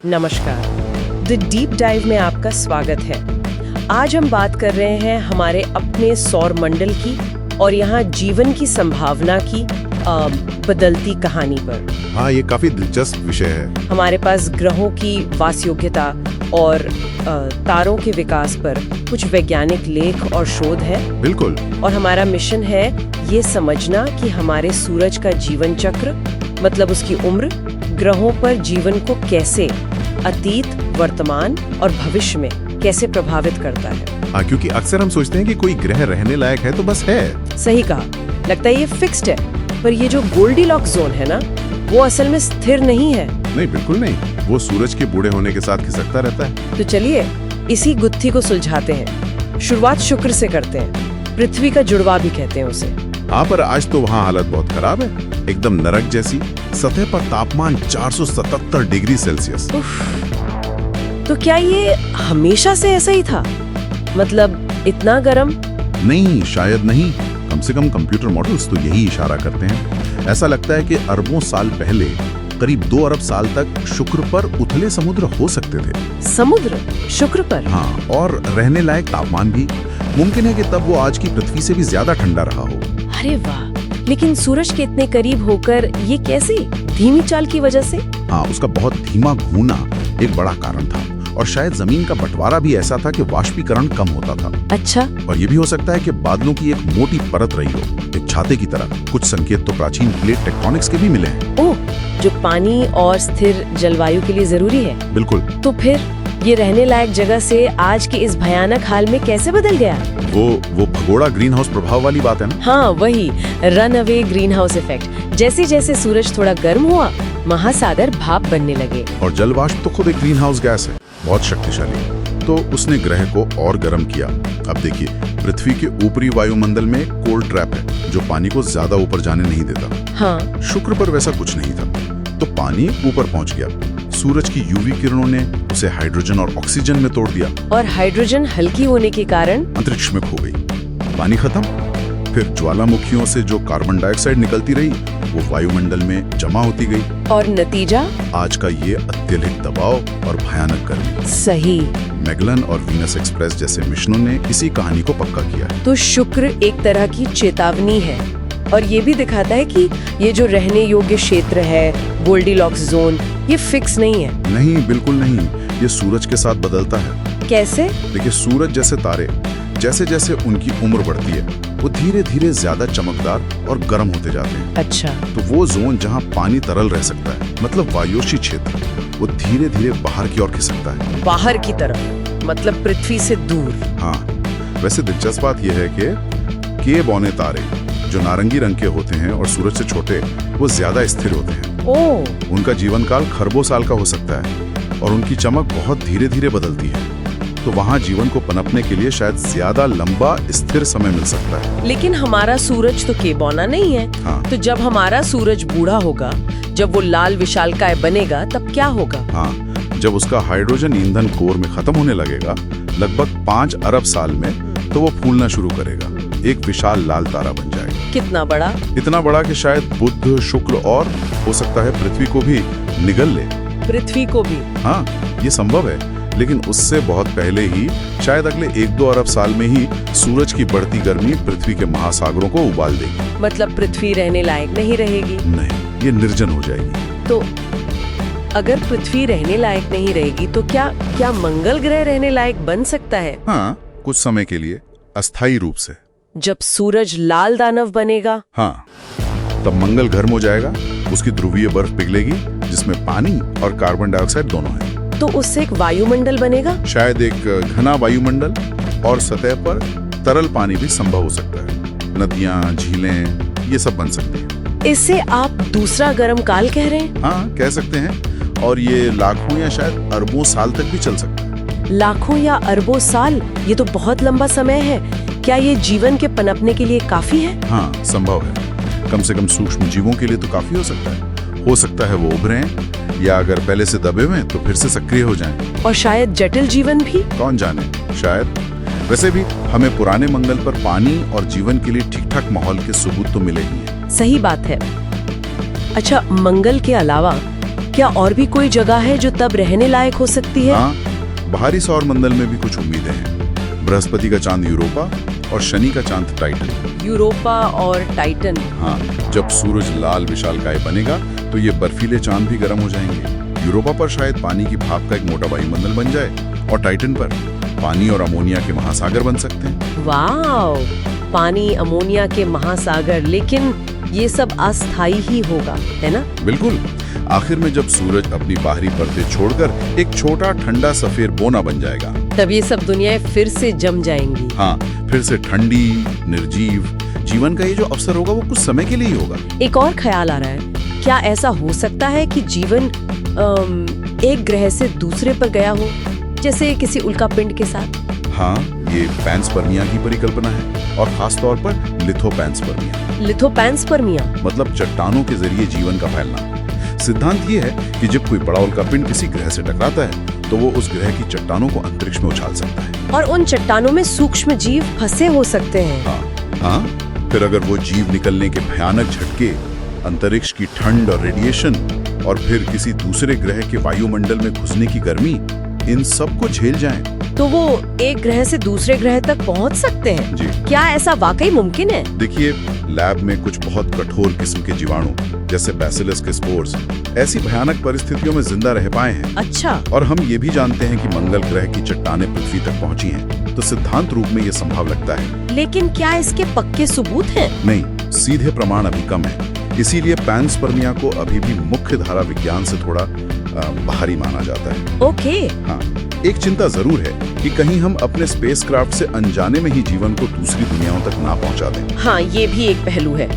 नमस्कार, the deep dive में आपका स्वागत है। आज हम बात कर रहे हैं हमारे अपने सौर मंडल की और यहाँ जीवन की संभावना की बदलती कहानी पर। हाँ, ये काफी दिलचस्प विषय है। हमारे पास ग्रहों की वासयोग्यता और तारों के विकास पर कुछ वैज्ञानिक लेख और शोध है। बिल्कुल। और हमारा मिशन है ये समझना कि हमारे सूरज का जीवन चक्र, मतलब उसकी उम्र, ग्रहों पर जीवन को कैसे अतीत, वर्तमान और भविष्य में कैसे प्रभावित करता है। हाँ, क्योंकि अक्सर हम सोचते हैं कि कोई ग्रह रहने लायक है तो बस है। सही कहा, लगता है ये फिक्स्ड है, पर ये जो गोल्डीलॉक्स जोन है ना, वो असल में स्थिर नहीं है। नहीं, बिल्कुल नहीं। वो सूरज के बूढ़े होने के साथ खिसकता रहता है। तो चलिए इसी गुत्थी को सुलझाते हैं। शुरुआत शुक्र से करते हैं। पृथ्वी का जुड़वा भी कहते हैं उसे। हाँ, पर आज तो वहाँ हालत बहुत खराब है, एकदम नरक जैसी। सतह पर तापमान 477 डिग्री सेल्सियस। तो क्या ये हमेशा से ऐसा ही था? मतलब इतना गर्म? नहीं, शायद नहीं। कम से कम कंप्यूटर मॉडल्स तो यही इशारा करते हैं। ऐसा लगता है कि अरबों साल पहले, करीब 2 अरब साल तक शुक्र पर उथले समुद्र हो सकते थे। समुद्र शुक्र पर? हाँ, और रहने लायक तापमान भी। मुमकिन है कि तब वो आज की पृथ्वी से भी ज्यादा ठंडा रहा हो। अरे वाह, लेकिन सूरज के इतने करीब होकर ये कैसे? धीमी चाल की वजह से? हाँ, उसका बहुत धीमा घूमना एक बड़ा कारण था, और शायद जमीन का बंटवारा भी ऐसा था कि वाष्पीकरण कम होता था। अच्छा। और ये भी हो सकता है कि बादलों की एक मोटी परत रही हो, एक छाते की तरह। कुछ संकेत तो प्राचीन प्लेट टेक्टोनिक्स के भी मिले हैं। ओह, जो पानी और स्थिर जलवायु के लिए जरूरी है। बिल्कुल। तो फिर ये रहने लायक जगह से आज के इस भयानक हाल में कैसे बदल गया? वो भगोड़ा ग्रीन हाउस प्रभाव वाली बात है ना? हाँ, वही run away green house effect. जैसे जैसे सूरज थोड़ा गर्म हुआ, महासागर भाप बनने लगे। और जल वाष्प तो खुद एक ग्रीन हाउस गैस है, बहुत शक्तिशाली। तो उसने ग्रह को और गर्म किया। अब देखिए, पृथ्वी के ऊपरी वायुमंडल में कोल्ड ट्रैप है, जो पानी को ज्यादा ऊपर जाने नहीं देता। हाँ। शुक्र पर वैसा कुछ नहीं था, तो पानी ऊपर पहुंच गया। सूरज की यूवी किरणों ने उसे हाइड्रोजन और ऑक्सीजन में तोड़ दिया, और हाइड्रोजन हल्की होने के कारण अंतरिक्ष में खो गई। पानी खत्म। फिर ज्वालामुखियों से जो कार्बन डाइऑक्साइड निकलती रही, वो वायुमंडल में जमा होती गई। और नतीजा? आज का ये अत्यधिक दबाव और भयानक गर्मी। सही। मैगलन और वीनस एक्सप्रेस जैसे मिशनों ने इसी कहानी को पक्का किया। तो शुक्र एक तरह की चेतावनी है, और ये भी दिखाता है कि ये जो रहने योग्य क्षेत्र है, गोल्डीलॉक्स जोन, ये फिक्स नहीं है। नहीं, बिल्कुल नहीं। ये सूरज के साथ बदलता है। कैसे? देखिए, सूरज जैसे तारे, जैसे जैसे उनकी उम्र बढ़ती है, वो धीरे धीरे ज्यादा चमकदार और गर्म होते जाते हैं। अच्छा। तो वो जोन जहाँ पानी तरल रह सकता है, मतलब वायोशी क्षेत्र, वो धीरे धीरे बाहर की ओर खिसकता है। बाहर की तरफ, मतलब पृथ्वी से दूर। हाँ, वैसे दिलचस्प बात यह है कि के बौने तारे, जो नारंगी रंग के होते हैं और सूरज से छोटे, वो ज्यादा स्थिर होते हैं। ओह। उनका जीवन काल खरबों साल का हो सकता है, और उनकी चमक बहुत धीरे धीरे बदलती है। तो वहाँ जीवन को पनपने के लिए शायद ज्यादा लंबा स्थिर समय मिल सकता है। लेकिन हमारा सूरज तो केबौना नहीं है। हाँ। तो जब हमारा सूरज बूढ़ा होगा, जब वो लाल विशालकाय बनेगा, तब क्या होगा? हाँ, जब उसका हाइड्रोजन ईंधन कोर में खत्म होने लगेगा, लगभग 5 अरब साल में, तो वो फूलना शुरू करेगा। एक विशाल लाल तारा बन जाएगा। कितना बड़ा? इतना बड़ा कि शायद बुध, शुक्र और हो सकता है पृथ्वी को भी निगल ले। पृथ्वी को भी? हाँ, ये संभव है, लेकिन उससे बहुत पहले ही, शायद अगले 1-2 अरब साल में ही, सूरज की बढ़ती गर्मी पृथ्वी के महासागरों को उबाल देगी। मतलब पृथ्वी रहने लायक नहीं रहेगी? नहीं, ये निर्जन हो जाएगी। तो अगर पृथ्वी रहने लायक नहीं रहेगी, तो क्या मंगल ग्रह रहने लायक बन सकता है? हाँ, कुछ समय के लिए, अस्थायी रूप से। जब सूरज लाल दानव बनेगा? हाँ, तब मंगल गर्म हो जाएगा, उसकी ध्रुवीय बर्फ पिघलेगी, जिसमें पानी और कार्बन डाइऑक्साइड दोनों है। तो उससे एक वायुमंडल बनेगा? शायद एक घना वायुमंडल, और सतह पर तरल पानी भी संभव हो सकता है। नदियां, झीलें, ये सब बन सकती हैं। इससे आप दूसरा गर्म काल कह रहे हैं? हाँ, कह सकते हैं। और ये लाखों या शायद अरबों साल तक भी चल सकता है। लाखों या अरबों साल? ये तो बहुत लंबा समय है। क्या ये जीवन के पनपने के लिए काफी है? हाँ, संभव है। कम से कम सूक्ष्म जीवों के लिए तो काफी हो सकता है। हो सकता है वो उभरें, या अगर पहले से दबे हुए तो फिर से सक्रिय हो जाएं। और शायद जटिल जीवन भी? कौन जाने, शायद। वैसे भी हमें पुराने मंगल पर पानी और जीवन के लिए ठीक ठाक माहौल के सबूत तो मिले ही हैं। सही बात है। अच्छा, मंगल के अलावा क्या और भी कोई जगह है जो तब रहने लायक हो सकती है? हाँ, बाहरी सौर मंडल में भी कुछ उम्मीदें हैं। बृहस्पति का चांद यूरोपा और शनि का चांद टाइटन। यूरोपा और टाइटन। हाँ, जब सूरज लाल विशालकाय बनेगा तो ये बर्फीले चांद भी गर्म हो जाएंगे। यूरोपा पर शायद पानी की भाप का एक मोटा वायुमंडल बन जाए और टाइटन पर पानी और अमोनिया के महासागर बन सकते हैं। वाओ, पानी, अमोनिया के महासागर। लेकिन ये सब अस्थायी ही होगा, है ना? बिल्कुल। आखिर में जब सूरज अपनी बाहरी परतें छोड़कर एक छोटा ठंडा सफेद बोना बन जाएगा, तब ये सब दुनियाएं फिर से जम जाएंगी। हाँ, फिर से ठंडी, निर्जीव जीवन का ये जो अवसर होगा वो कुछ समय के लिए ही होगा। एक और ख्याल आ रहा है, क्या ऐसा हो सकता है कि जीवन एक ग्रह से दूसरे पर गया हो, जैसे किसी उल्कापिंड के साथ? हाँ, ये पैंसपर्मिया की परिकल्पना है, और खास तौर पर लिथोपैंसपर्मिया। लिथोपैंसपर्मिया मतलब चट्टानों के जरिए जीवन का फैलना। सिद्धांत ये है कि जब कोई बड़ा उल्कापिंड किसी ग्रह से टकराता है तो वो उस ग्रह की चट्टानों को अंतरिक्ष में उछाल सकता है, और उन चट्टानों में सूक्ष्म जीव फंसे हो सकते हैं। हाँ, फिर अगर वो जीव निकलने के भयानक झटके, अंतरिक्ष की ठंड और रेडिएशन, और फिर किसी दूसरे ग्रह के वायुमंडल में घुसने की गर्मी, इन सब को झेल जाएं, तो वो एक ग्रह से दूसरे ग्रह तक पहुंच सकते हैं। जी। क्या ऐसा वाकई मुमकिन है? देखिए, लैब में कुछ बहुत कठोर किस्म के जीवाणु जैसे बैसिलस के स्पोर्स ऐसी भयानक परिस्थितियों में जिंदा रह पाए हैं। अच्छा। और हम ये भी जानते हैं कि मंगल ग्रह की चट्टानें पृथ्वी तक पहुंची हैं, तो सिद्धांत रूप में ये संभव लगता है। लेकिन क्या इसके पक्के सबूत हैं? नहीं, सीधे प्रमाण अभी कम है। इसीलिए पैंसपर्मिया को अभी भी मुख्य धारा विज्ञान से थोड़ा बाहरी माना जाता है। ओके। हाँ, एक चिंता जरूर है कि कहीं हम अपने स्पेसक्राफ्ट से अनजाने में ही जीवन को दूसरी दुनियाओं तक ना पहुंचा दें। हाँ, ये भी एक पहलू है।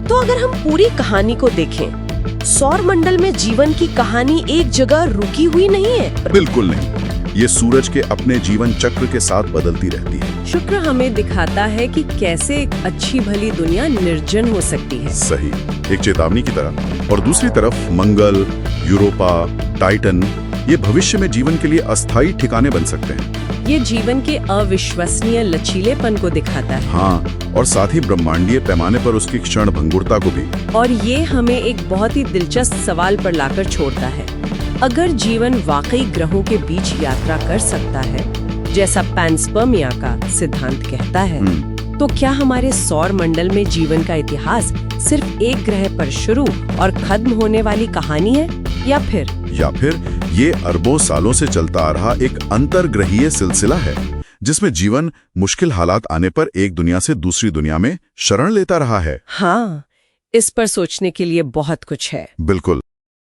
तो अगर हम पूरी कहानी को देखें, सौर मंडल में जीवन की कहानी एक जगह रुकी हुई नहीं है। बिल्कुल नहीं, ये सूरज के अपने जीवन चक्र के साथ बदलती रहती है। शुक्र हमें दिखाता है कि कैसे एक अच्छी भली दुनिया निर्जन हो सकती है। सही, एक चेतावनी की तरह। और दूसरी तरफ मंगल, यूरोपा, टाइटन ये भविष्य में जीवन के लिए अस्थायी ठिकाने बन सकते हैं। ये जीवन के अविश्वसनीय लचीलेपन को दिखाता है। हाँ, और साथ ही ब्रह्मांडीय पैमाने पर उसकी क्षण भंगुरता को भी। और ये हमें एक बहुत ही दिलचस्प सवाल पर लाकर छोड़ता है। अगर जीवन वाकई ग्रहों के बीच यात्रा कर सकता है, जैसा पैंसपर्मिया का सिद्धांत कहता है, तो क्या हमारे सौर मंडल में जीवन का इतिहास सिर्फ एक ग्रह पर शुरू और खत्म होने वाली कहानी है, या फिर ये अरबों सालों से चलता आ रहा एक अंतर्ग्रहीय सिलसिला है, जिसमें जीवन मुश्किल हालात आने पर एक दुनिया से दूसरी दुनिया में शरण लेता रहा है? हाँ, इस पर सोचने के लिए बहुत कुछ है। बिल्कुल।